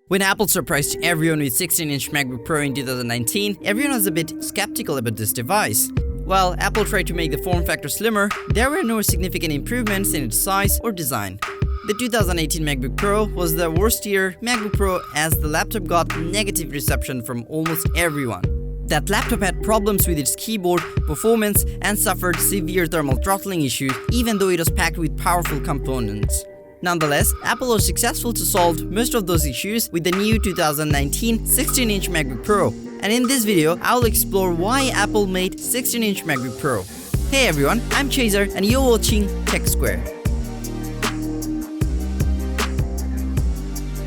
When Apple surprised everyone with 16-inch MacBook Pro in 2019, everyone was a bit skeptical about this device. While Apple tried to make the form factor slimmer, there were no significant improvements in its size or design. The 2018 MacBook Pro was the worst year MacBook Pro as the laptop got negative reception from almost everyone. That laptop had problems with its keyboard, performance, and suffered severe thermal throttling issues even though it was packed with powerful components. Nonetheless, Apple was successful to solve most of those issues with the new 2019 16-inch MacBook Pro. And in this video, I will explore why Apple made 16-inch MacBook Pro. Hey everyone, I'm Chaser and you're watching Tech Square.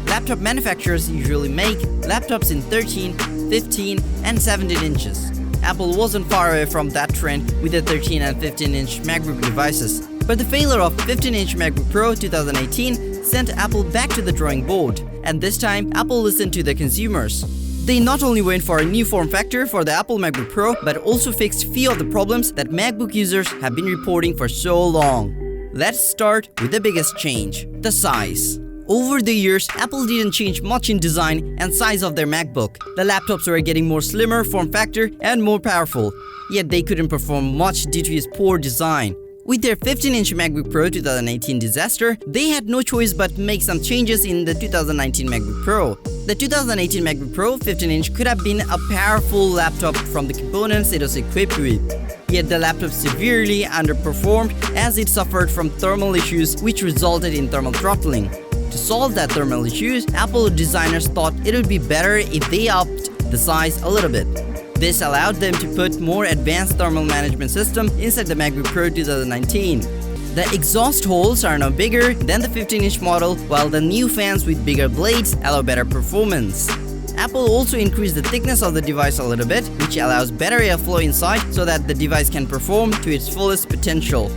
Laptop manufacturers usually make laptops in 13, 15, and 17 inches. Apple wasn't far away from that trend with the 13 and 15-inch MacBook devices. But the failure of 15-inch MacBook Pro 2018 sent Apple back to the drawing board. And this time, Apple listened to the consumers. They not only went for a new form factor for the Apple MacBook Pro, but also fixed few of the problems that MacBook users have been reporting for so long. Let's start with the biggest change, the size. Over the years, Apple didn't change much in design and size of their MacBook. The laptops were getting more slimmer form factor and more powerful, yet they couldn't perform much due to its poor design. With their 15-inch MacBook Pro 2018 disaster, they had no choice but make some changes in the 2019 MacBook Pro. The 2018 MacBook Pro 15-inch could have been a powerful laptop from the components it was equipped with. Yet the laptop severely underperformed as it suffered from thermal issues which resulted in thermal throttling. To solve that thermal issues, Apple designers thought it would be better if they upped the size a little bit. This allowed them to put more advanced thermal management system inside the MacBook Pro 2019. The exhaust holes are now bigger than the 15-inch model, while the new fans with bigger blades allow better performance. Apple also increased the thickness of the device a little bit, which allows better airflow inside so that the device can perform to its fullest potential.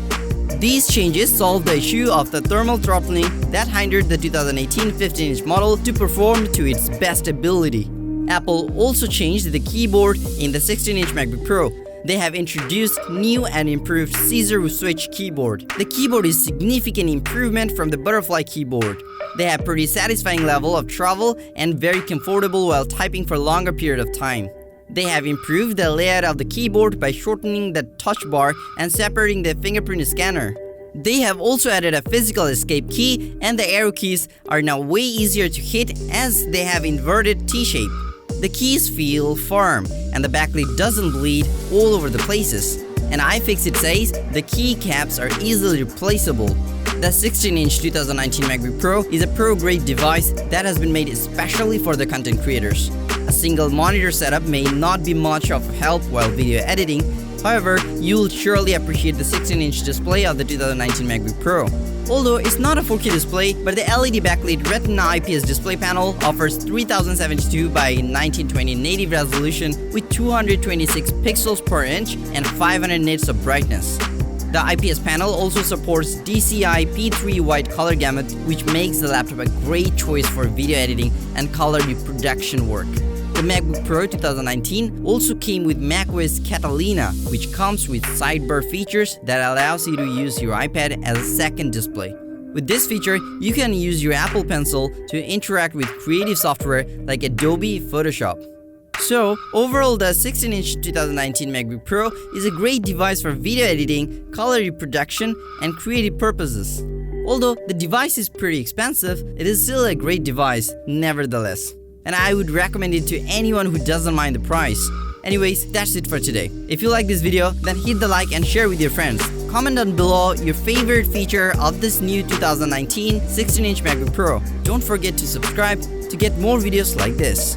These changes solved the issue of the thermal throttling that hindered the 2018 15-inch model to perform to its best ability. Apple also changed the keyboard in the 16-inch MacBook Pro. They have introduced new and improved scissor switch keyboard. The keyboard is significant improvement from the butterfly keyboard. They have pretty satisfying level of travel and very comfortable while typing for a longer period of time. They have improved the layout of the keyboard by shortening the touch bar and separating the fingerprint scanner. They have also added a physical escape key, and the arrow keys are now way easier to hit as they have inverted T-shape. The keys feel firm and the backlit doesn't bleed all over the places. An iFixit says the key caps are easily replaceable. The 16-inch 2019 MacBook Pro is a pro-grade device that has been made especially for the content creators. A single monitor setup may not be much of help while video editing. However, you'll surely appreciate the 16-inch display of the 2019 MacBook Pro. Although it's not a 4K display, but the LED backlit Retina IPS display panel offers 3072 by 1920 native resolution with 226 pixels per inch and 500 nits of brightness. The IPS panel also supports DCI P3 wide color gamut, which makes the laptop a great choice for video editing and color reproduction work. The MacBook Pro 2019 also came with macOS Catalina, which comes with sidebar features that allows you to use your iPad as a second display. With this feature, you can use your Apple Pencil to interact with creative software like Adobe Photoshop. So, overall, the 16-inch 2019 MacBook Pro is a great device for video editing, color reproduction, and creative purposes. Although the device is pretty expensive, it is still a great device, nevertheless. And I would recommend it to anyone who doesn't mind the price. Anyways, that's it for today. If you like this video, then hit the like and share with your friends. Comment down below your favorite feature of this new 2019 16-inch MacBook Pro. Don't forget to subscribe to get more videos like this.